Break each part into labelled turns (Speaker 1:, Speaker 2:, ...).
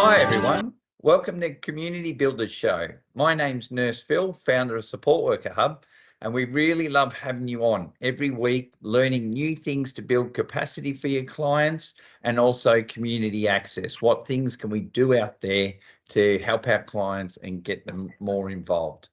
Speaker 1: Hi everyone, welcome to Community Builders Show. My name's Nurse Phil, founder of Supportworkerhub, and we really love having you on every week, learning new things to build capacity for your clients and also community access. What things can we do out there to help our clients and get them more involved?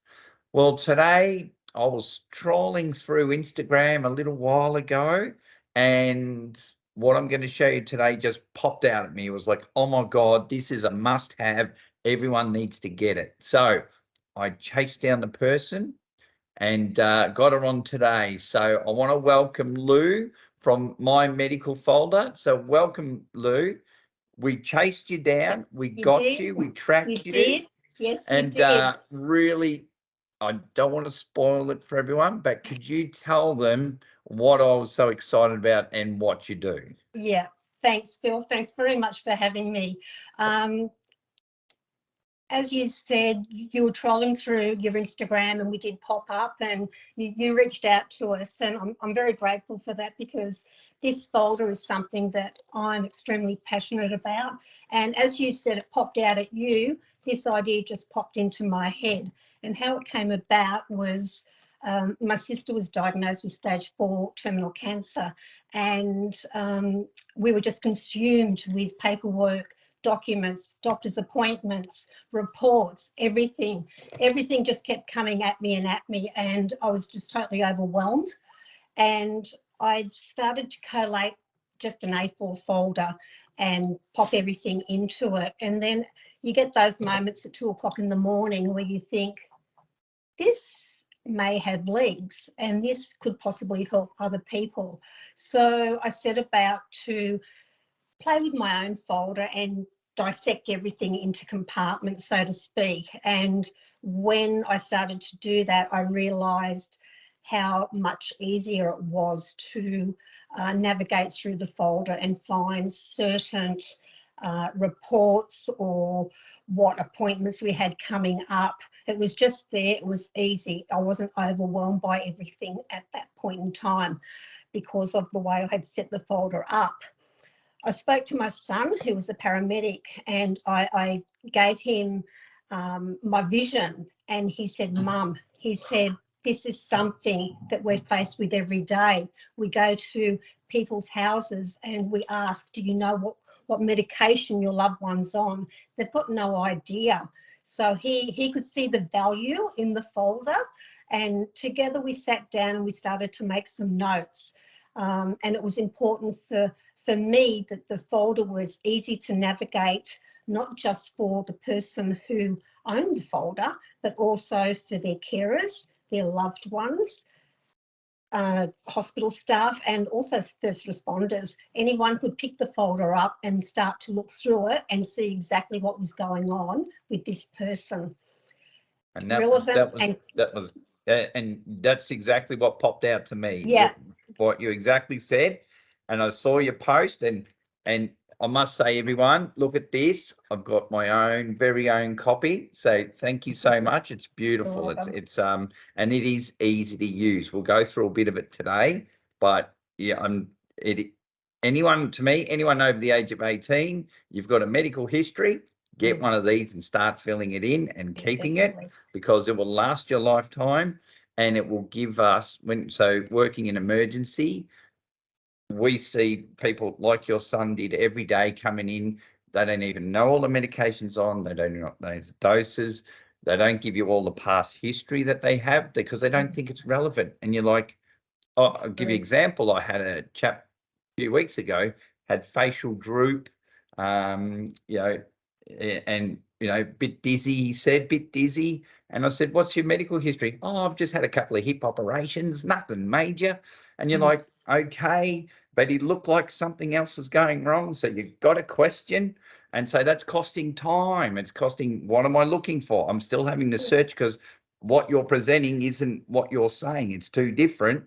Speaker 1: Well, today I was trolling through Instagram a little while ago, and what I'm going to show you today just popped out at me. It was like, oh my God, this is a must-have. Everyone needs to get it. So I chased down the person and got her on today. So I want to welcome Lou from My Medical Folder. So welcome, Lou. We chased you down. We got you. We tracked you.
Speaker 2: Did. Yes, we
Speaker 1: And
Speaker 2: did.
Speaker 1: really, I don't want to spoil it for everyone, but could you tell them what I was so excited about and what you do?
Speaker 2: Yeah. Thanks, Phil. Thanks very much for having me. As you said, you were trolling through your Instagram and we did pop up and you reached out to us, and I'm very grateful for that, because this folder is something that I'm extremely passionate about. And as you said, it popped out at you. This idea just popped into my head. And how it came about was my sister was diagnosed with stage 4 terminal cancer, and we were just consumed with paperwork, documents, doctor's appointments, reports, everything just kept coming at me, and I was just totally overwhelmed. And I started to collate just an A4 folder and pop everything into it. And then you get those moments at 2 o'clock in the morning where you think, this may have legs and this could possibly help other people. So I set about to play with my own folder and dissect everything into compartments, so to speak. And when I started to do that, I realised how much easier it was to navigate through the folder and find certain reports or what appointments we had coming up. It was just there, it was easy. I wasn't overwhelmed by everything at that point in time because of the way I had set the folder up. I spoke to my son, who was a paramedic, and I gave him my vision, and he said, Mum, he said, this is something that we're faced with every day. We go to people's houses and we ask, do you know what medication your loved one's on? They've got no idea. So he could see the value in the folder, and together we sat down and we started to make some notes. And it was important for me that the folder was easy to navigate, not just for the person who owned the folder, but also for their carers, their loved ones, hospital staff, and also first responders. Anyone could pick the folder up and start to look through it and see exactly what was going on with this person.
Speaker 1: And and that's exactly what popped out to me.
Speaker 2: Yeah.
Speaker 1: What you exactly said. And I saw your post, and I must say, everyone, look at this. I've got my own very own copy. So thank you so much. It's beautiful. It's and it is easy to use. We'll go through a bit of it today, but yeah, anyone over the age of 18, you've got a medical history, get one of these and start filling it in and keeping it, because it will last your lifetime, and it will give us, working in emergency, we see people like your son did every day coming in. They don't even know all the medications on. They don't know the doses. They don't give you all the past history that they have because they don't think it's relevant. And you're like, oh, I'll give you an example. I had a chap a few weeks ago, had facial droop, and bit dizzy. He said, bit dizzy. And I said, what's your medical history? Oh, I've just had a couple of hip operations, nothing major. And you're like, okay, but he looked like something else was going wrong. So you've got a question. And so that's costing time. It's costing, what am I looking for? I'm still having to search because what you're presenting isn't what you're saying. It's too different.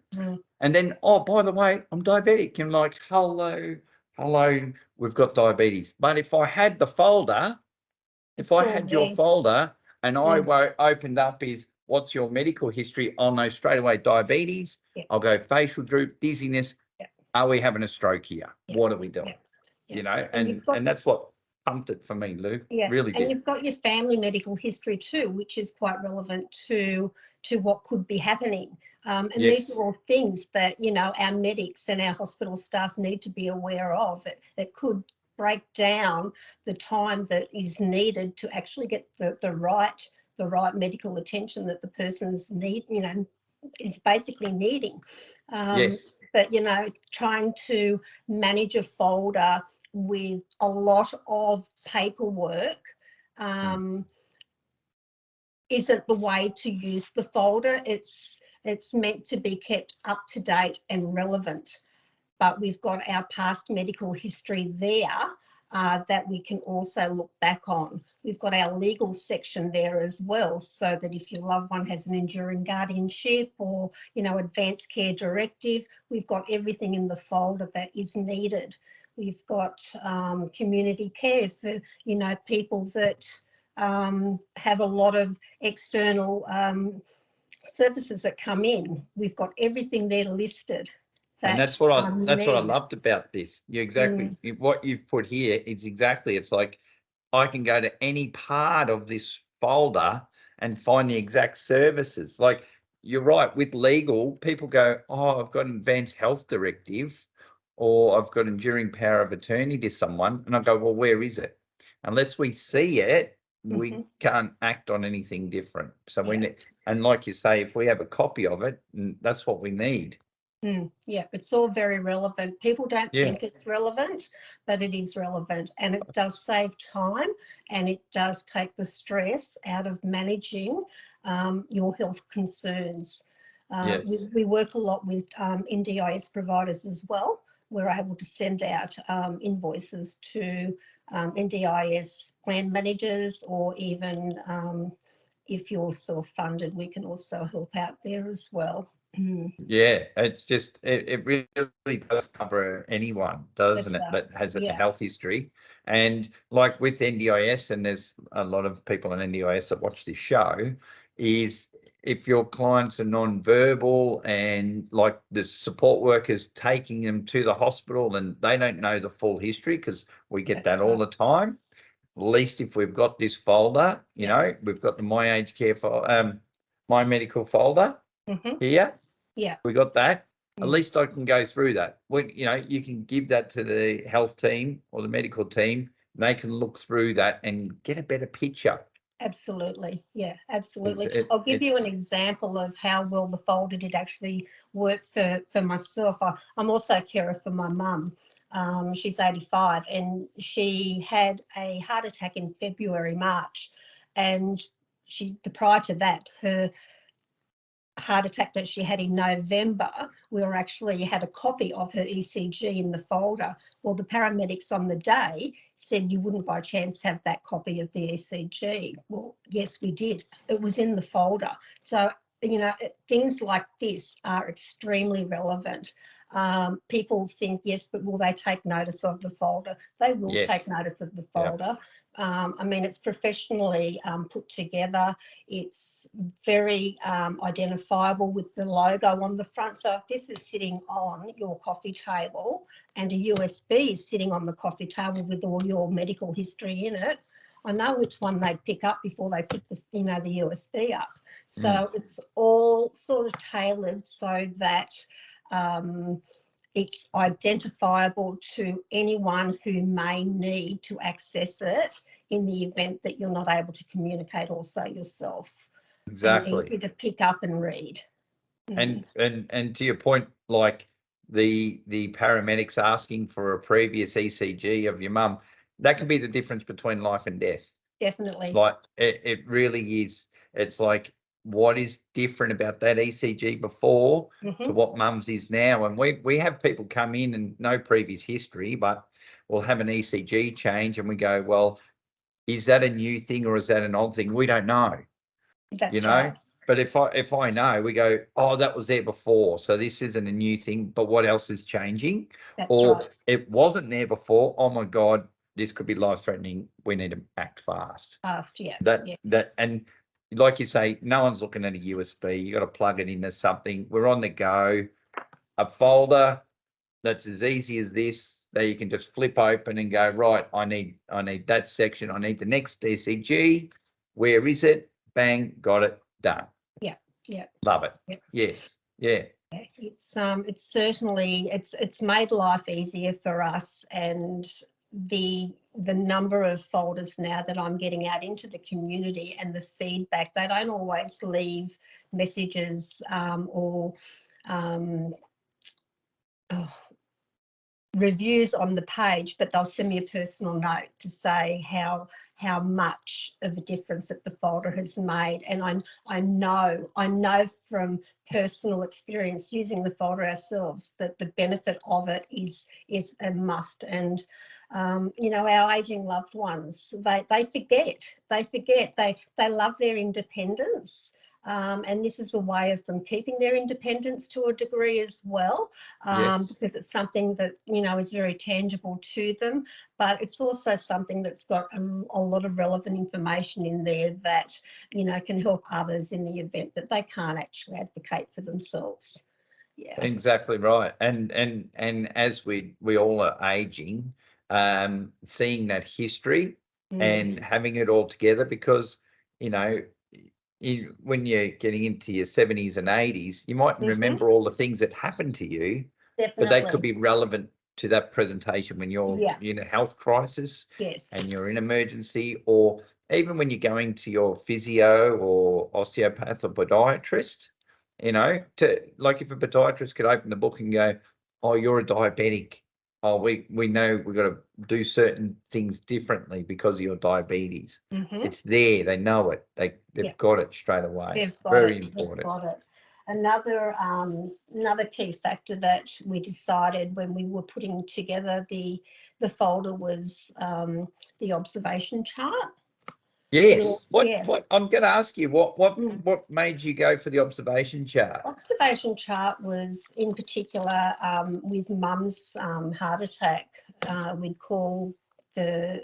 Speaker 1: And then, oh, by the way, I'm diabetic. And like, hello, we've got diabetes. But if I had the folder, if I had your folder and I opened up is, what's your medical history? I'll know straight away diabetes. I'll go facial droop, dizziness. Are we having a stroke here? What are we doing? You know, and that's what pumped it for me, Lou.
Speaker 2: Yeah,
Speaker 1: Really
Speaker 2: and
Speaker 1: did.
Speaker 2: you've got your family medical history too, which is quite relevant to what could be happening. And these
Speaker 1: Yes.
Speaker 2: are all things that, you know, our medics and our hospital staff need to be aware of. That could break down the time that is needed to actually get the right medical attention that the person's need, you know, is basically needing.
Speaker 1: Yes.
Speaker 2: But, you know, trying to manage a folder with a lot of paperwork isn't the way to use the folder. It's meant to be kept up to date and relevant, but we've got our past medical history there that we can also look back on. We've got our legal section there as well, so that if your loved one has an enduring guardianship or, you know, advanced care directive, we've got everything in the folder that is needed. We've got community care for, you know, people that have a lot of external services that come in. We've got everything there listed.
Speaker 1: And
Speaker 2: That
Speaker 1: that's what I
Speaker 2: need.
Speaker 1: loved about this. You exactly what you've put here is exactly, it's like I can go to any part of this folder and find the exact services. Like you're right, with legal, people go, oh, I've got an advanced health directive or I've got enduring power of attorney to someone. And I go, well, where is it? Unless we see it, we can't act on anything different. So and like you say, if we have a copy of it, that's what we need.
Speaker 2: Yeah, it's all very relevant. People don't think it's relevant, but it is relevant, and it does save time, and it does take the stress out of managing your health concerns. We work a lot with NDIS providers as well. We're able to send out invoices to NDIS plan managers, or even if you're self-funded, we can also help out there as well.
Speaker 1: Yeah, it's just it really does cover anyone, doesn't it, that has a health history. And like with NDIS, and there's a lot of people on NDIS that watch this show, is if your clients are non-verbal and like the support workers taking them to the hospital and they don't know the full history, because we get that all the time. At least if we've got this folder, you know, we've got the My Aged Care My Medical folder here.
Speaker 2: Yeah.
Speaker 1: We got that. At least I can go through that. When, you know, you can give that to the health team or the medical team, and they can look through that and get a better picture.
Speaker 2: Absolutely. Yeah, absolutely. I'll give you an example of how well the folder did actually work for myself. I'm also a carer for my mum. She's 85 and she had a heart attack in February, March. And prior to that, her heart attack that she had in November, we actually had a copy of her ECG in the folder. Well, the paramedics on the day said, you wouldn't by chance have that copy of the ECG. Well, yes, we did. It was in the folder. So, you know, things like this are extremely relevant. People think, yes, but will they take notice of the folder? They will take notice of the folder. I mean, it's professionally put together. It's very identifiable with the logo on the front. So if this is sitting on your coffee table and a USB is sitting on the coffee table with all your medical history in it, I know which one they'd pick up before they pick the, you know, the USB up. So it's all sort of tailored so that it's identifiable to anyone who may need to access it in the event that you're not able to communicate also yourself.
Speaker 1: Exactly.
Speaker 2: And easy to pick up and read.
Speaker 1: And to your point, like the paramedics asking for a previous ECG of your mum, that could be the difference between life and death.
Speaker 2: Definitely.
Speaker 1: Like it really is. It's like, what is different about that ECG before to what mum's is now? And we have people come in and no previous history, but we'll have an ECG change and we go, well, is that a new thing or is that an old thing? We don't know.
Speaker 2: That's
Speaker 1: you know.
Speaker 2: right.
Speaker 1: But if I know, we go, oh, that was there before, so this isn't a new thing, but what else is changing?
Speaker 2: That's
Speaker 1: Or
Speaker 2: right.
Speaker 1: it wasn't there before, oh my God, this could be life-threatening, we need to act fast.
Speaker 2: Yeah.
Speaker 1: That and like you say, no one's looking at a USB. You got to plug it into something. We're on the go. A folder, that's as easy as this, that you can just flip open and go, right, I need that section. I need the next DCG. Where is it? Bang, got it, done.
Speaker 2: Yeah, yeah.
Speaker 1: Love it.
Speaker 2: Yeah.
Speaker 1: Yes. Yeah.
Speaker 2: It's certainly, it's made life easier for us, and the number of folders now that I'm getting out into the community and the feedback, they don't always leave messages or reviews on the page, but they'll send me a personal note to say how much of a difference that the folder has made. And I know from personal experience using the folder ourselves that the benefit of it is a must. And our aging loved ones, they forget, they love their independence. And this is a way of them keeping their independence to a degree as well,
Speaker 1: Yes.
Speaker 2: because it's something that, is very tangible to them, but it's also something that's got a lot of relevant information in there that, can help others in the event that they can't actually advocate for themselves. Yeah.
Speaker 1: Exactly right. And as we all are aging, seeing that history and having it all together, because, when you're getting into your 70s and 80s, you might remember all the things that happened to you, but they could
Speaker 2: Definitely.
Speaker 1: be relevant to that presentation when you're in a health crisis
Speaker 2: Yes.
Speaker 1: and you're in emergency, or even when you're going to your physio or osteopath or podiatrist. Like if a podiatrist could open the book and go, oh, you're a diabetic. Oh, we know we've got to do certain things differently because of your diabetes. It's there. They know it. They've got it straight away.
Speaker 2: They've got
Speaker 1: Very
Speaker 2: it.
Speaker 1: important.
Speaker 2: They've got it. Another key factor that we decided when we were putting together the folder was the observation chart.
Speaker 1: Yes.
Speaker 2: Yeah.
Speaker 1: What I'm going to ask you, what made you go for the observation chart?
Speaker 2: Observation chart was in particular with mum's heart attack. We'd call for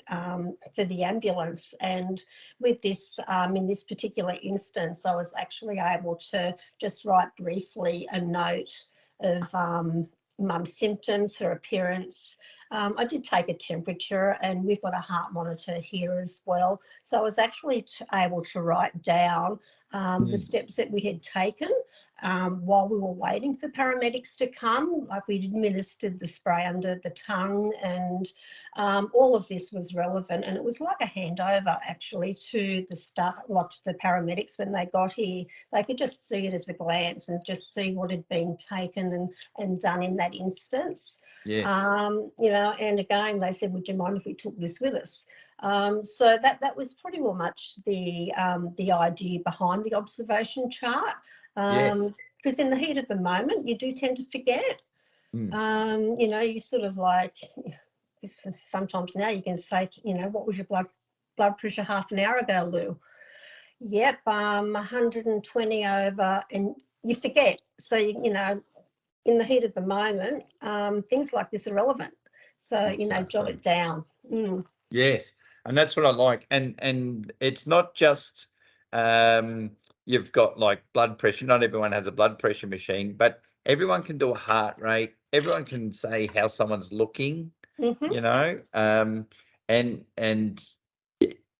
Speaker 2: the ambulance, and with this in this particular instance, I was actually able to just write briefly a note of mum's symptoms, her appearance. I did take a temperature, and we've got a heart monitor here as well. So I was actually able to write down the steps that we had taken while we were waiting for paramedics to come. Like, we administered the spray under the tongue, and all of this was relevant. And it was like a handover actually to the staff, like to the paramedics when they got here. They could just see it as a glance and just see what had been taken and done in that instance.
Speaker 1: Yes.
Speaker 2: And again, they said, would you mind if we took this with us? So that was pretty much the idea behind the observation chart.
Speaker 1: Yes.
Speaker 2: Because in the heat of the moment, you do tend to forget. You sort of like, sometimes now you can say, what was your blood pressure half an hour ago, Lou? Yep, 120 over, and you forget. So, in the heat of the moment, things like this are relevant. So, jot it down.
Speaker 1: Yes, and that's what I like. And it's not just you've got like blood pressure. Not everyone has a blood pressure machine, but everyone can do a heart rate. Everyone can say how someone's looking. And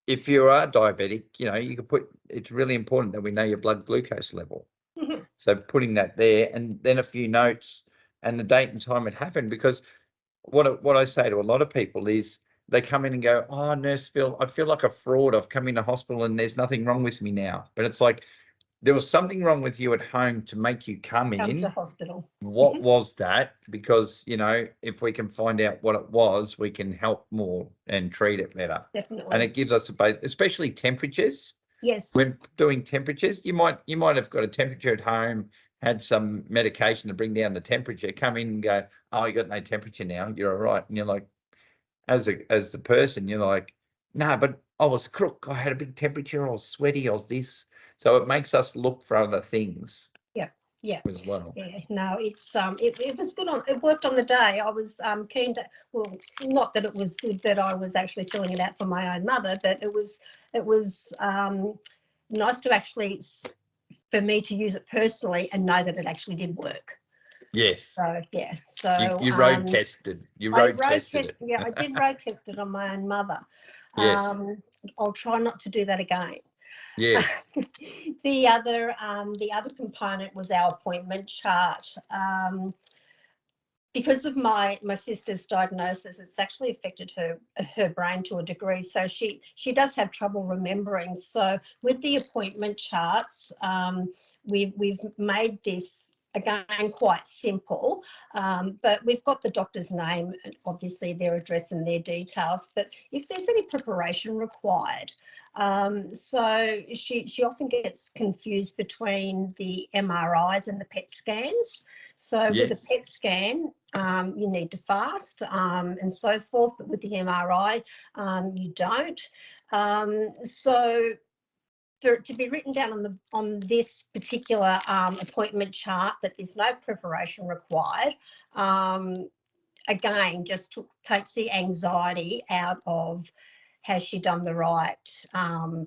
Speaker 1: if you are diabetic, you can put. It's really important that we know your blood glucose level. So putting that there, and then a few notes and the date and time it happened, because what I say to a lot of people is they come in and go, oh, Nurse Phil, I feel like a fraud. I've come into hospital and there's nothing wrong with me now. But it's like, there was something wrong with you at home to make you come in.
Speaker 2: To hospital.
Speaker 1: What was that? Because, if we can find out what it was, we can help more and treat it better.
Speaker 2: Definitely.
Speaker 1: And it gives us a base, especially temperatures.
Speaker 2: Yes.
Speaker 1: When doing temperatures, you might have got a temperature at home, had some medication to bring down the temperature, come in and go, oh, you got no temperature now, you're all right. And you're like, as the person, you're like, no, but I was crook, I had a big temperature, I was sweaty, I was this. So it makes us look for other things.
Speaker 2: Yeah.
Speaker 1: As well.
Speaker 2: Yeah, no, it's it was good it worked on the day. I was keen to, well, not that it was good that I was actually filling it out for my own mother, but it was nice to actually, for me to use it personally and know that it actually did work.
Speaker 1: Yes.
Speaker 2: So yeah,
Speaker 1: You,
Speaker 2: so
Speaker 1: you road tested. You
Speaker 2: I
Speaker 1: road
Speaker 2: road
Speaker 1: tested
Speaker 2: test.
Speaker 1: it.
Speaker 2: Yeah, I did road test it on my own mother.
Speaker 1: Yes.
Speaker 2: I'll try not to do that again.
Speaker 1: Yes.
Speaker 2: The other component was our appointment chart. Because of my sister's diagnosis, it's actually affected her brain to a degree. So she does have trouble remembering. So with the appointment charts, we've made this again quite simple, but we've got the doctor's name and obviously their address and their details. But if there's any preparation required, so she often gets confused between the MRIs and the PET scans. So with a
Speaker 1: Yes.
Speaker 2: PET scan, you need to fast and so forth, but with the MRI, you don't. So for it to be written down on this particular appointment chart that there's no preparation required, again, just takes the anxiety out of, has she done the right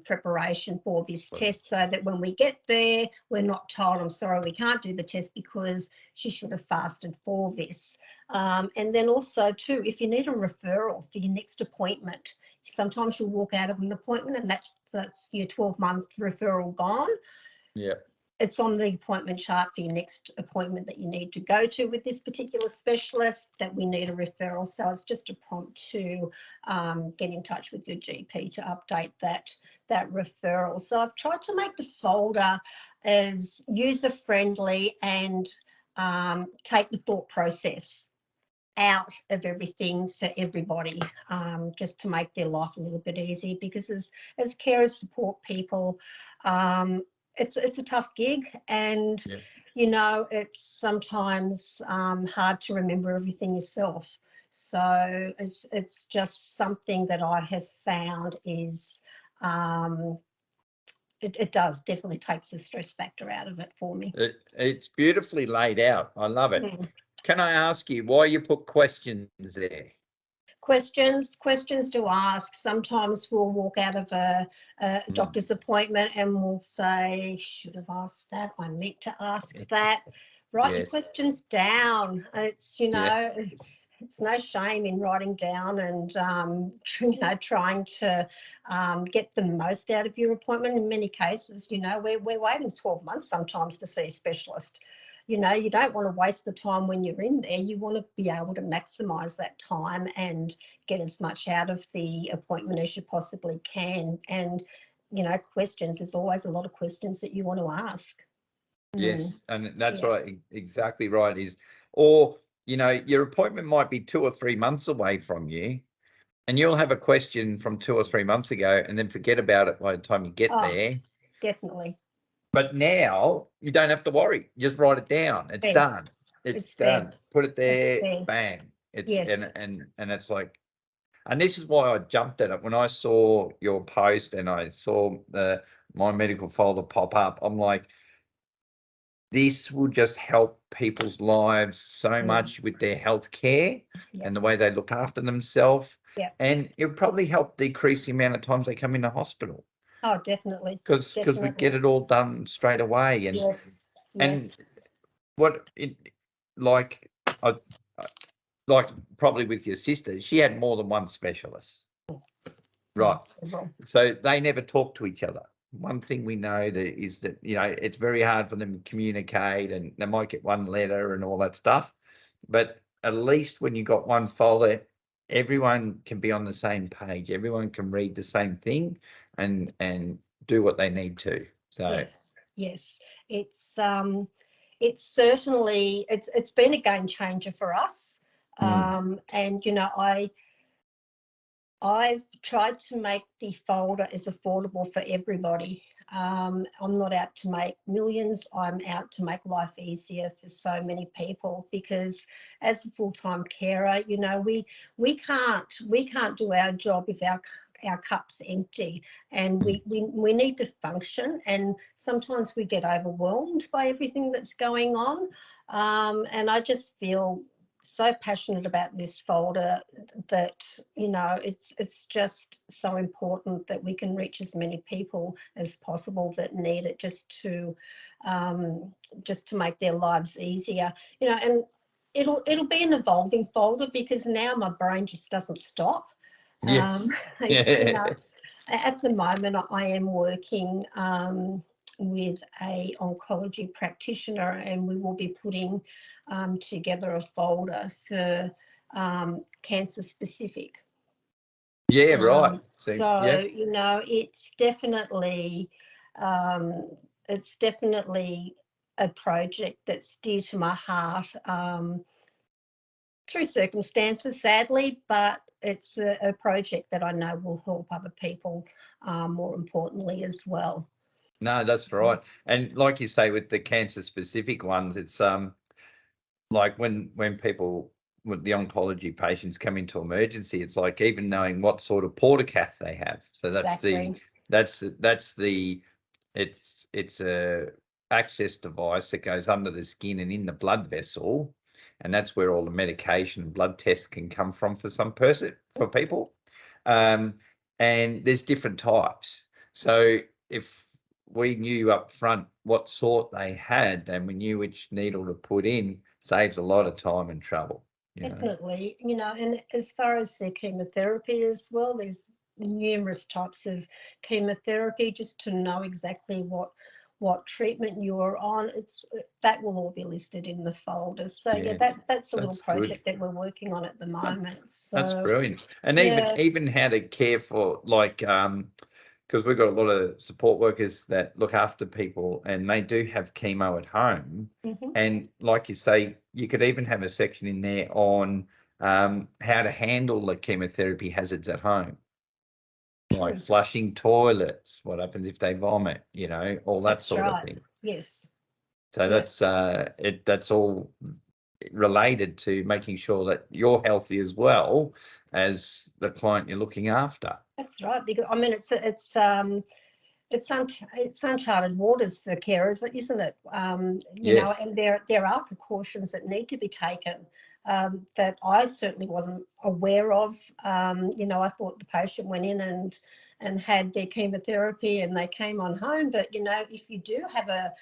Speaker 2: preparation for this test, so that when we get there, we're not told, I'm sorry, we can't do the test because she should have fasted for this. And then also too, if you need a referral for your next appointment, sometimes you'll walk out of an appointment and that's your 12-month referral gone.
Speaker 1: Yeah.
Speaker 2: It's on the appointment chart for your next appointment that you need to go to with this particular specialist, that we need a referral. So it's just a prompt to get in touch with your GP to update that referral. So I've tried to make the folder as user-friendly and take the thought process out of everything for everybody, just to make their life a little bit easier, because as carers, support people, it's a tough gig, and
Speaker 1: Yeah.
Speaker 2: you know, it's sometimes hard to remember everything yourself. So it's just something that I have found is it does definitely takes the stress factor out of it for me.
Speaker 1: It's beautifully laid out. I love it.
Speaker 2: Mm.
Speaker 1: Can I ask you why you put questions there?
Speaker 2: Questions to ask. Sometimes we'll walk out of a doctor's appointment and we'll say, should have asked that, I meant to ask that. Write your
Speaker 1: Yes.
Speaker 2: questions down. It's, you know,
Speaker 1: Yes.
Speaker 2: it's no shame in writing down and you know, trying to get the most out of your appointment. In many cases, you know, we're waiting 12 months sometimes to see a specialist. You know, you don't want to waste the time when you're in there. You want to be able to maximise that time and get as much out of the appointment as you possibly can. And, you know, questions, there's always a lot of questions that you want to ask.
Speaker 1: Yes, and that's
Speaker 2: Yeah.
Speaker 1: right. Exactly right. Or, you know, your appointment might be 2 or 3 months away from you, and you'll have a question from 2 or 3 months ago and then forget about it by the time you get
Speaker 2: Oh,
Speaker 1: there.
Speaker 2: definitely.
Speaker 1: But now you don't have to worry. Just write it down. It's
Speaker 2: Fair.
Speaker 1: done. It's
Speaker 2: It's fair.
Speaker 1: done. Put it
Speaker 2: It's
Speaker 1: there.
Speaker 2: fair.
Speaker 1: Bang. It's
Speaker 2: Yes.
Speaker 1: and it's like, and this is why I jumped at it when I saw your post and I saw my medical folder pop up. I'm like, this will just help people's lives so much with their health care and the way they look after themselves.
Speaker 2: Yeah.
Speaker 1: And it'll probably help decrease the amount of times they come into hospital.
Speaker 2: Oh, definitely.
Speaker 1: Because we get it all done straight away. And
Speaker 2: Yes.
Speaker 1: and
Speaker 2: Yes.
Speaker 1: what it like I like probably with your sister, she had more than one specialist. Right. So they never talk to each other. One thing we know is that, you know, it's very hard for them to communicate, and they might get one letter and all that stuff. But at least when you got one folder, everyone can be on the same page. Everyone can read the same thing and do what they need to. So
Speaker 2: Yes. It's certainly it's been a game changer for us. And you know, I've tried to make the folder as affordable for everybody. I'm not out to make millions. I'm out to make life easier for so many people, because as a full-time carer, you know, we can't do our job if our cup's empty, and we need to function, and sometimes we get overwhelmed by everything that's going on. And I just feel so passionate about this folder that, you know, it's just so important that we can reach as many people as possible that need it, just to make their lives easier, you know. And it'll be an evolving folder, because now my brain just doesn't stop.
Speaker 1: Yes.
Speaker 2: It's, you know, at the moment I am working with a oncology practitioner, and we will be putting together a folder for cancer specific.
Speaker 1: Yeah, right. So,
Speaker 2: So,
Speaker 1: yeah.
Speaker 2: you know, um, it's definitely a project that's dear to my heart, through circumstances, sadly, but it's a project that I know will help other people, more importantly as well.
Speaker 1: No, that's right. And like you say, with the cancer specific ones, it's like when people with the oncology patients come into emergency, it's like even knowing what sort of portacath they have. So
Speaker 2: Exactly.
Speaker 1: that's the it's a access device that goes under the skin and in the blood vessel, and that's where all the medication and blood tests can come from for some person, for people. Um, and there's different types. So if we knew up front what sort they had, then we knew which needle to put in, saves a lot of time and trouble. You know.
Speaker 2: Definitely, you know, and as far as the chemotherapy as well, there's numerous types of chemotherapy, just to know exactly what treatment you're on. It's that will all be listed in the folders. So yeah,
Speaker 1: Yes,
Speaker 2: that's a little
Speaker 1: that's good.
Speaker 2: project that we're working on at the moment.
Speaker 1: That's
Speaker 2: So
Speaker 1: brilliant. And
Speaker 2: yeah.
Speaker 1: even how to care for, like, because we've got a lot of support workers that look after people and they do have chemo at home.
Speaker 2: Mhm.
Speaker 1: And like you say, you could even have a section in there on how to handle the chemotherapy hazards at home, like
Speaker 2: True.
Speaker 1: flushing toilets, what happens if they vomit, you know, all that
Speaker 2: That's
Speaker 1: sort of
Speaker 2: right.
Speaker 1: thing.
Speaker 2: Yes.
Speaker 1: So
Speaker 2: Yeah.
Speaker 1: that's all related to making sure that you're healthy as well as the client you're looking after.
Speaker 2: That's right. Because I mean, it's uncharted waters for carers, isn't it? You know,
Speaker 1: Yes.
Speaker 2: and there are precautions that need to be taken, that I certainly wasn't aware of. You know, I thought the patient went in and had their chemotherapy and they came on home. But you know, if you do have a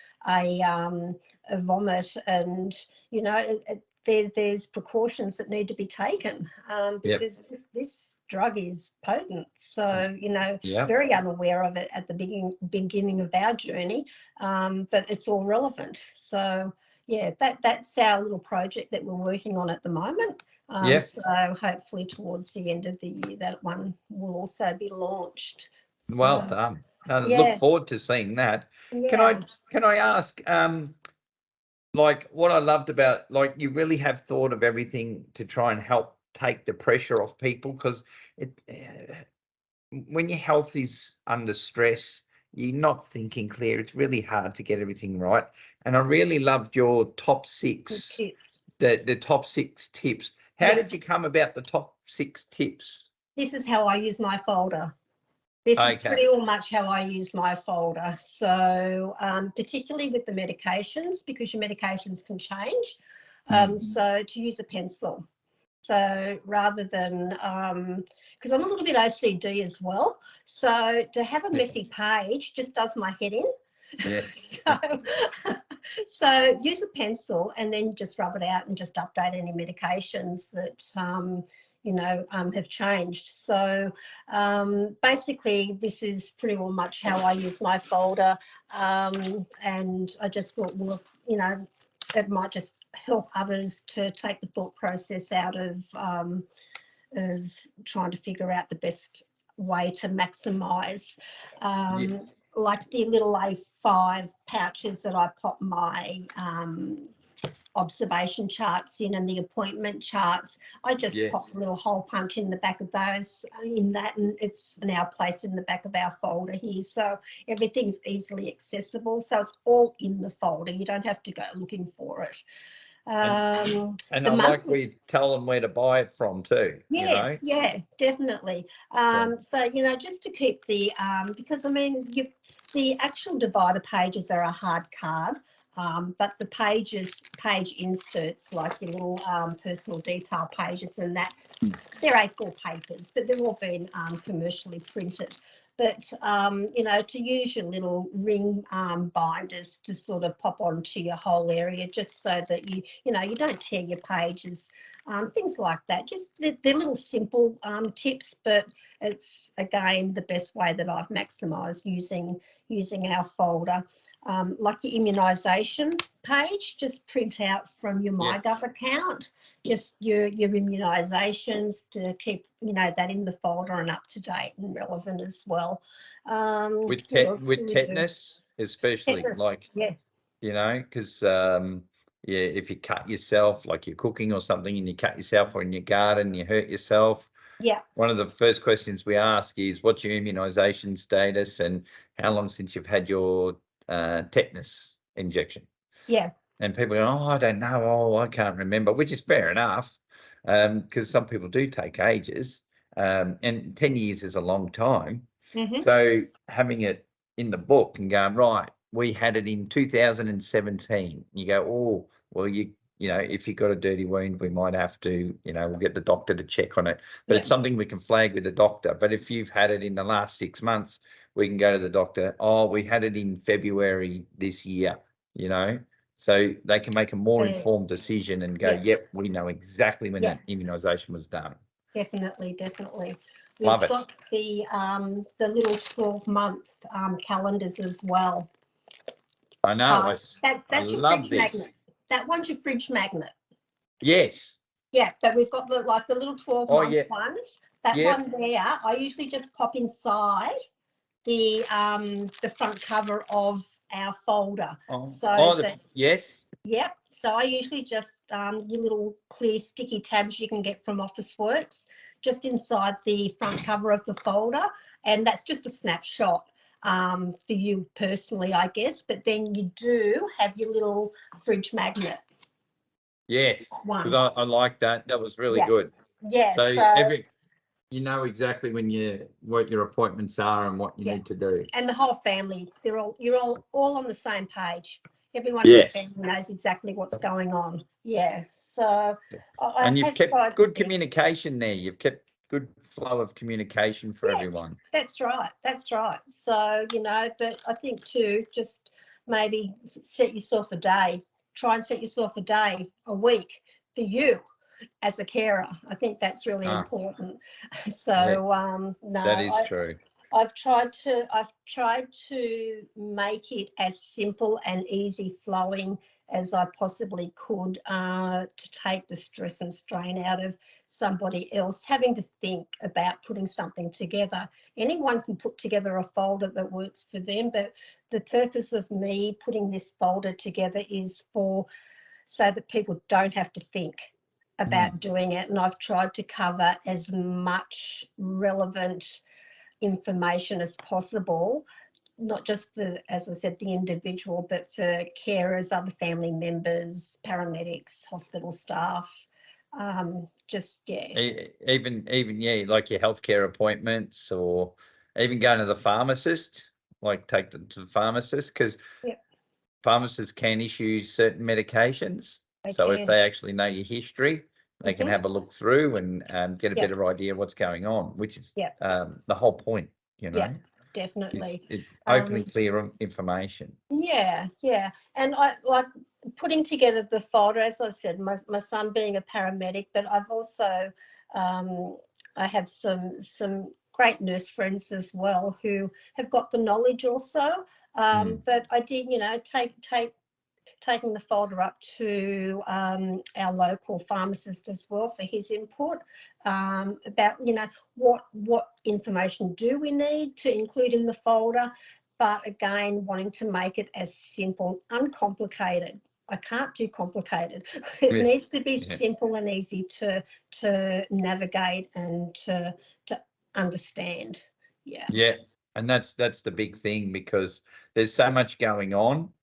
Speaker 2: vomit, and you know, there's precautions that need to be taken,
Speaker 1: Yep.
Speaker 2: because this drug is potent. So you know,
Speaker 1: Yeah.
Speaker 2: very unaware of it at the beginning of our journey, but it's all relevant. So yeah, that's our little project that we're working on at the moment.
Speaker 1: Yeah.
Speaker 2: So hopefully towards the end of the year, that one will also be launched.
Speaker 1: Well
Speaker 2: So
Speaker 1: done. I look
Speaker 2: yeah,
Speaker 1: forward to seeing that. Can
Speaker 2: yeah.
Speaker 1: I can I ask, like what I loved about, like, you really have thought of everything to try and help take the pressure off people, because it when your health is under stress, you're not thinking clear. It's really hard to get everything right. And I really loved your top
Speaker 2: Good
Speaker 1: six,
Speaker 2: tips.
Speaker 1: the top 6 tips. How
Speaker 2: Yeah,
Speaker 1: did you come about the top 6 tips?
Speaker 2: this is how I use my folder. This is
Speaker 1: Okay.
Speaker 2: pretty much how I use my folder. So particularly with the medications, because your medications can change. So to use a pencil. So rather than, because I'm a little bit OCD as well. So to have a messy page just does my head in.
Speaker 1: Yes.
Speaker 2: So use a pencil and then just rub it out and just update any medications that you know, have changed. So basically this is pretty well much how I use my folder, and I just thought, well, you know, it might just help others to take the thought process out of trying to figure out the best way to maximise,
Speaker 1: Yeah.
Speaker 2: like the little A5 pouches that I pop my observation charts in and the appointment charts. I just pop
Speaker 1: Yes.
Speaker 2: a little hole punch in the back of those, in that, and it's now placed in the back of our folder here. So everything's easily accessible. So it's all in the folder. You don't have to go looking for it.
Speaker 1: And
Speaker 2: The
Speaker 1: I like
Speaker 2: monthly.
Speaker 1: where you tell them where to buy it from too, you know.
Speaker 2: Yes, yeah, definitely.
Speaker 1: So
Speaker 2: So, you know, just to keep the, because I mean, the actual divider pages are a hard card. But the page inserts, like your little personal detail pages and that, they're A4 papers, but they've all been commercially printed. But, to use your little ring binders to sort of pop onto your whole area, just so that you don't tear your pages, things like that. Just they're little simple tips, but it's, again, the best way that I've maximised using our folder. Like your immunisation page, just print out from your MyGov account, just your immunisations, to keep that in the folder and up to date and relevant as well.
Speaker 1: With tetanus, especially,
Speaker 2: Tetanus,
Speaker 1: like,
Speaker 2: yeah,
Speaker 1: because if you cut yourself, like you're cooking or something, and you cut yourself, or in your garden you hurt yourself,
Speaker 2: yeah,
Speaker 1: one of the first questions we ask is, what's your immunisation status, and how long since you've had your tetanus injection?
Speaker 2: yeah,
Speaker 1: And people go, oh, I don't know, oh, I can't remember, which is fair enough, because some people do take ages, and 10 years is a long time.
Speaker 2: mhm,
Speaker 1: So having it in the book and going, right, we had it in 2017. You go, oh, well, if you've got a dirty wound, we might have to, we'll get the doctor to check on it. But
Speaker 2: yeah,
Speaker 1: it's something we can flag with the doctor. But if you've had it in the last 6 months, we can go to the doctor. Oh, we had it in February this year, so they can make a more informed decision and go,
Speaker 2: yeah,
Speaker 1: yep, we know exactly when
Speaker 2: yeah,
Speaker 1: that immunisation was done.
Speaker 2: definitely.
Speaker 1: Love
Speaker 2: We've
Speaker 1: it.
Speaker 2: got the little 12-month calendars as well.
Speaker 1: I know.
Speaker 2: That's
Speaker 1: I
Speaker 2: your
Speaker 1: love
Speaker 2: fridge
Speaker 1: this.
Speaker 2: magnet. That one's your fridge magnet.
Speaker 1: Yes.
Speaker 2: Yeah, but we've got the little 12-month
Speaker 1: yeah.
Speaker 2: ones. That
Speaker 1: Yep.
Speaker 2: one there, I usually just pop inside the front cover of our folder.
Speaker 1: Yes.
Speaker 2: Yep. So I usually just your little clear sticky tabs you can get from Officeworks, just inside the front cover of the folder, and that's just a snapshot for you personally, I guess. But then you do have your little fridge magnet
Speaker 1: Yes.
Speaker 2: one.
Speaker 1: Because I like that. That was really
Speaker 2: Yeah.
Speaker 1: good.
Speaker 2: Yeah.
Speaker 1: So
Speaker 2: So
Speaker 1: you know exactly what your appointments are and what you
Speaker 2: yeah,
Speaker 1: need to do.
Speaker 2: and the whole family, you're all on the same page. Everyone in the
Speaker 1: Yes.
Speaker 2: family knows exactly what's going on. Yeah. So I
Speaker 1: And you've
Speaker 2: have
Speaker 1: kept
Speaker 2: tried to
Speaker 1: good
Speaker 2: think.
Speaker 1: communication there. You've kept good flow of communication for
Speaker 2: Yeah,
Speaker 1: everyone.
Speaker 2: that's right. That's right. So, but I think too, just maybe set yourself a day. Try and set yourself a day, a week for you as a carer. I think that's really important. So,
Speaker 1: Yeah,
Speaker 2: no,
Speaker 1: that is true.
Speaker 2: I've tried to make it as simple and easy flowing as I possibly could, to take the stress and strain out of somebody else having to think about putting something together. Anyone can put together a folder that works for them, but the purpose of me putting this folder together is so that people don't have to think about doing it. And I've tried to cover as much relevant information as possible, not just for, as I said, the individual, but for carers, other family members, paramedics, hospital staff.
Speaker 1: Even like your healthcare appointments, or even going to the pharmacist, like take them to the pharmacist, because
Speaker 2: Yep,
Speaker 1: pharmacists can issue certain medications.
Speaker 2: they
Speaker 1: So if
Speaker 2: can.
Speaker 1: they actually know your history, they can have a look through and get a
Speaker 2: Yep,
Speaker 1: better idea of what's going on, which is
Speaker 2: yep,
Speaker 1: the whole point,
Speaker 2: yep, definitely.
Speaker 1: It's open and clear information.
Speaker 2: Yeah, yeah. And I like putting together the folder, as I said, my son being a paramedic, but I've also, I have some great nurse friends as well who have got the knowledge also. But I did, taking the folder up to our local pharmacist as well for his input, about what information do we need to include in the folder, but again wanting to make it as simple, uncomplicated. I can't do complicated. It
Speaker 1: Yeah.
Speaker 2: needs to be
Speaker 1: Yeah.
Speaker 2: simple and easy to navigate and to understand.
Speaker 1: Yeah. And that's the big thing, because there's so much going on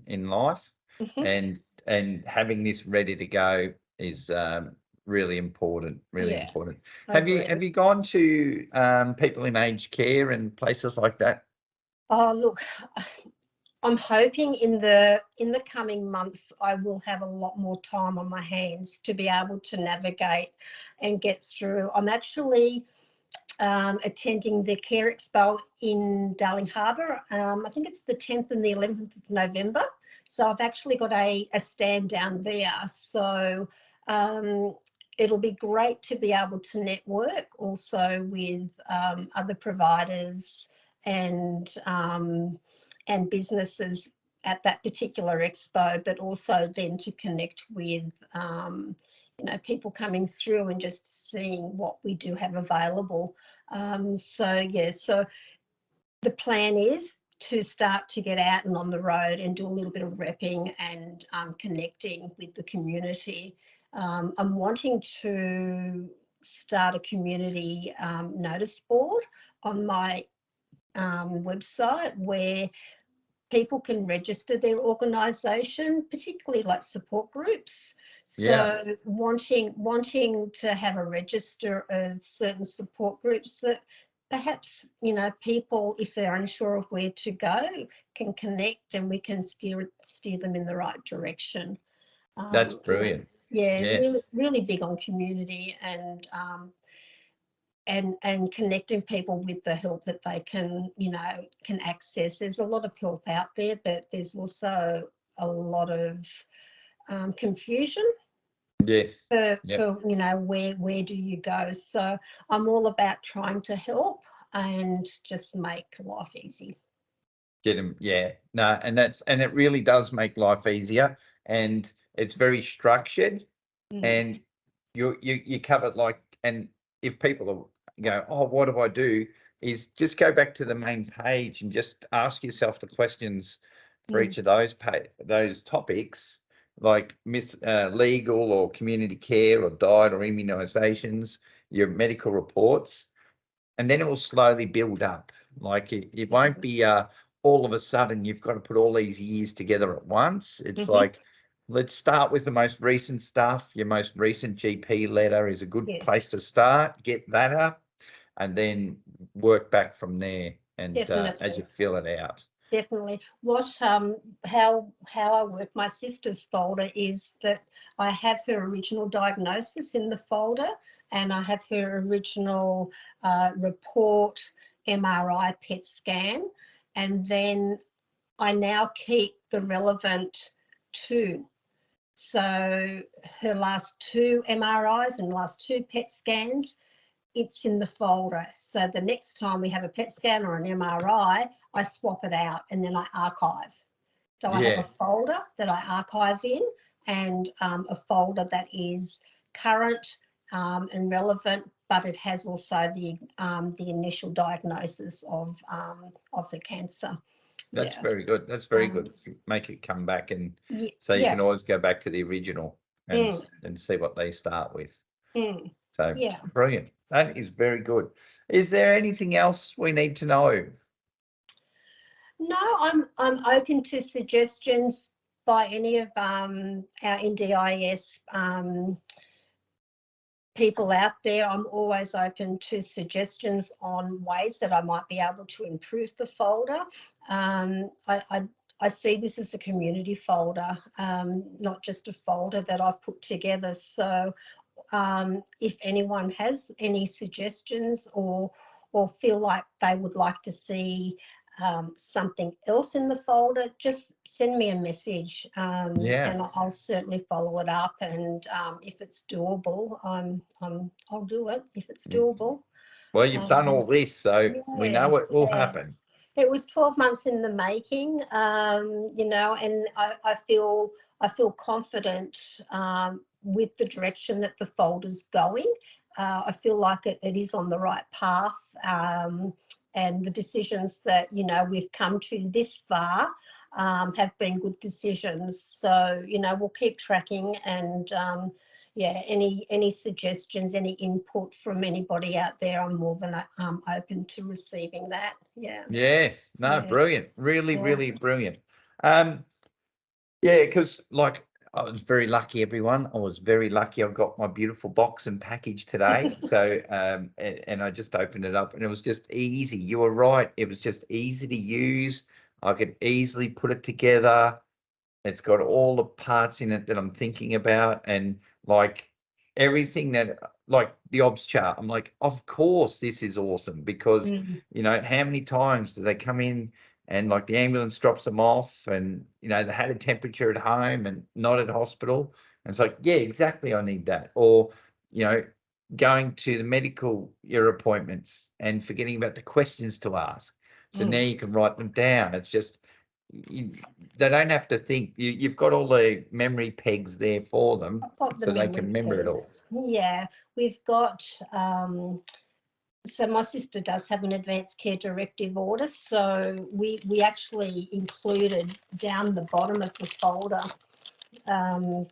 Speaker 1: in life,
Speaker 2: Mhm.
Speaker 1: and having this ready to go is really important. Really
Speaker 2: Yeah,
Speaker 1: important.
Speaker 2: I
Speaker 1: Have
Speaker 2: agree.
Speaker 1: you gone to people in aged care and places like that?
Speaker 2: Oh, look, I'm hoping in the coming months I will have a lot more time on my hands to be able to navigate and get through. I'm actually attending the Care Expo in Darling Harbour. I think it's the 10th and the 11th of November. So I've actually got a stand down there. So it'll be great to be able to network also with other providers and businesses at that particular expo, but also then to connect with people coming through and just seeing what we do have available. So the plan is to start to get out and on the road and do a little bit of repping and connecting with the community. I'm wanting to start a community notice board on my website where people can register their organisation, particularly like support groups. So wanting to have a register of certain support groups that perhaps, people, if they're unsure of where to go, can connect and we can steer them in the right direction.
Speaker 1: That's brilliant.
Speaker 2: Yeah,
Speaker 1: Yes.
Speaker 2: really big on community and connecting people with the help that they can access. There's a lot of help out there, but there's also a lot of confusion
Speaker 1: Yes.
Speaker 2: for
Speaker 1: Yep.
Speaker 2: where do you go. So I'm all about trying to help and just make life easy.
Speaker 1: Get them. Yeah. No, and it really does make life easier, and it's very structured, and you cover like, and if people go, oh, what do I do? Is just go back to the main page and just ask yourself the questions for each of those topics, like legal or community care or diet or immunisations, your medical reports, and then it will slowly build up. Like it won't be all of a sudden you've got to put all these years together at once. It's like, let's start with the most recent stuff. Your most recent GP letter is a good place to start. Get that up, and then work back from there. And as you fill it out.
Speaker 2: Definitely. What how I work my sister's folder is that I have her original diagnosis in the folder, and I have her original report, MRI, PET scan, and then I now keep the relevant two. So her last two MRIs and last two PET scans, it's in the folder. So the next time we have a PET scan or an MRI, I swap it out and then I archive. So I have a folder that I archive in, and a folder that is current and relevant, but it has also the initial diagnosis of the cancer.
Speaker 1: That's very good. That's very good. Make it come back, and so you can always go back to the original and see what they start with. So brilliant. That is very good. Is there anything else we need to know?
Speaker 2: No, I'm open to suggestions by any of our NDIS people out there. I'm always open to suggestions on ways that I might be able to improve the folder. I see this as a community folder, not just a folder that I've put together. So if anyone has any suggestions or feel like they would like to see something else in the folder, just send me a message, and I'll certainly follow it up. And if it's doable, I'll do it if it's doable.
Speaker 1: Well, you've done all this, so we know what will happen.
Speaker 2: It was 12 months in the making, and I feel confident with the direction that the folder's going. I feel like it is on the right path, and the decisions that we've come to this far have been good decisions. So we'll keep tracking, and any suggestions, any input from anybody out there, I'm more than open to receiving that.
Speaker 1: Yes. No, brilliant. Really, really brilliant. Because like I was very lucky, everyone. I was very lucky. I got my beautiful box and package today. So and I just opened it up and it was just easy. You were right. It was just easy to use. I could easily put it together. It's got all the parts in it that I'm thinking about, and like everything that, like the obs chart, I'm like, of course this is awesome, because you know, how many times do they come in and like the ambulance drops them off, and you know, they had a temperature at home and not at hospital, and it's like, yeah, exactly, I need that. Or you know, going to the medical your appointments and forgetting about the questions to ask, so now you can write them down. It's just they don't have to think. You've got all the memory pegs there for them,
Speaker 2: I've got the
Speaker 1: so they
Speaker 2: memory
Speaker 1: can remember it all.
Speaker 2: pegs. Yeah, we've got. So my sister does have an advanced care directive order, so we actually included down the bottom of the folder an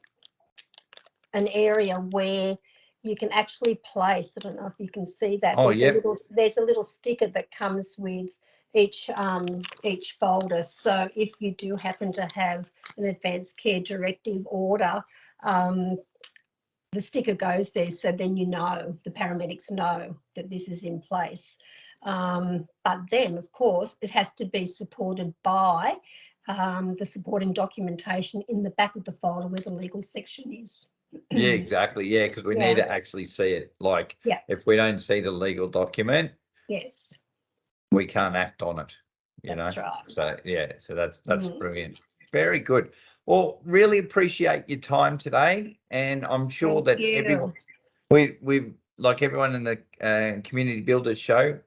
Speaker 2: area where you can actually place. I don't know if you can see that.
Speaker 1: Oh, yeah.
Speaker 2: There's a little sticker that comes with each folder. So if you do happen to have an advanced care directive order, the sticker goes there, so then you know, the paramedics know that this is in place. But then, of course, it has to be supported by the supporting documentation in the back of the folder where the legal section is.
Speaker 1: Yeah, exactly. Yeah, because we need to actually see it. Like, if we don't see the legal document,
Speaker 2: yes,
Speaker 1: we can't act on it. You
Speaker 2: that's
Speaker 1: know,
Speaker 2: right.
Speaker 1: so yeah, so that's brilliant. Very good. Well, really appreciate your time today, and I'm sure
Speaker 2: Thank
Speaker 1: that
Speaker 2: you.
Speaker 1: we've like everyone in the Community Builders show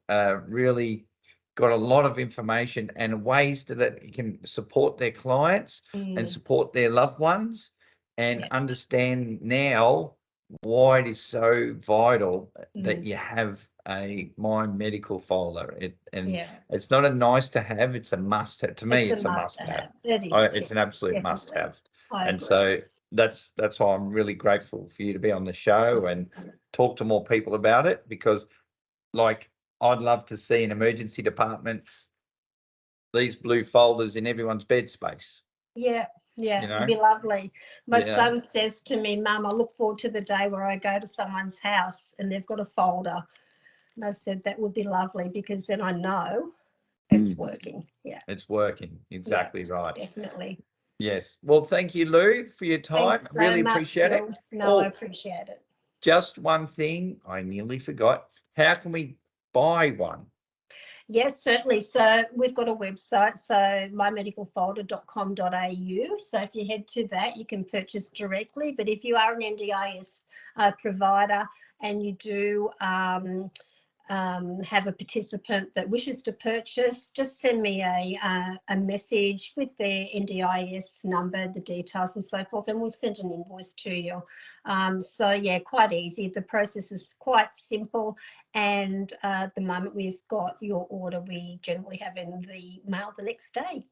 Speaker 1: really got a lot of information and ways that you can support their clients and support their loved ones, and understand now why it is so vital that you have a My Medical folder. It's not a nice to have, it's a must have. To me,
Speaker 2: It's a
Speaker 1: it's a
Speaker 2: must
Speaker 1: must
Speaker 2: to
Speaker 1: have.
Speaker 2: have. It is.
Speaker 1: It's an absolute must
Speaker 2: Definitely.
Speaker 1: have.
Speaker 2: I
Speaker 1: And
Speaker 2: agree.
Speaker 1: so that's why I'm really grateful for you to be on the show and talk to more people about it, because like I'd love to see in emergency departments these blue folders in everyone's bed space.
Speaker 2: Yeah,
Speaker 1: You
Speaker 2: it'd
Speaker 1: know?
Speaker 2: be lovely. My
Speaker 1: Yeah.
Speaker 2: son says to me, Mum, I look forward to the day where I go to someone's house and they've got a folder. And I said, that would be lovely, because then I know it's working. Yeah.
Speaker 1: It's working. Exactly right.
Speaker 2: Definitely.
Speaker 1: Yes. Well, thank you, Lou, for your time.
Speaker 2: Thanks so
Speaker 1: Really
Speaker 2: much,
Speaker 1: appreciate
Speaker 2: Phil.
Speaker 1: it.
Speaker 2: No, I
Speaker 1: Oh,
Speaker 2: appreciate it.
Speaker 1: just one thing I nearly forgot. How can we buy one?
Speaker 2: Yes, certainly. So we've got a website, so mymedicalfolder.com.au. So if you head to that, you can purchase directly. But if you are an NDIS provider and you do have a participant that wishes to purchase, just send me a message with their NDIS number, the details and so forth, and we'll send an invoice to you. So yeah, quite easy. The process is quite simple, and at the moment we've got your order, we generally have in the mail the next day.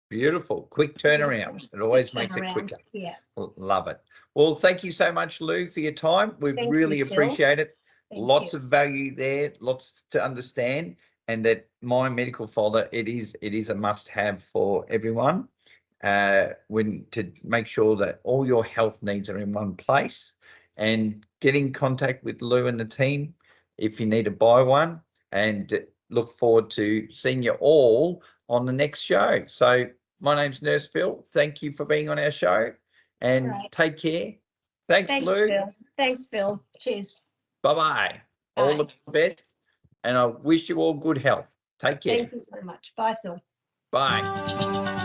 Speaker 1: Beautiful. Quick turnaround. It always makes it quicker.
Speaker 2: Yeah.
Speaker 1: Love it. Well, thank you so much, Lou, for your time. We
Speaker 2: Thank
Speaker 1: really
Speaker 2: you, Phil.
Speaker 1: appreciate it.
Speaker 2: Thank
Speaker 1: Lots
Speaker 2: you.
Speaker 1: of value there, lots to understand, and that My Medical folder, it is a must have for everyone. When to make sure that all your health needs are in one place, and get in contact with Lou and the team if you need to buy one, and look forward to seeing you all on the next show. So my name's Nurse Phil. Thank you for being on our show, and take care. Thanks, Lou.
Speaker 2: Phil. Thanks, Phil. Cheers.
Speaker 1: Bye-bye. All the best, and I wish you all good health. Take care.
Speaker 2: Thank you so much. Bye, Phil.
Speaker 1: Bye.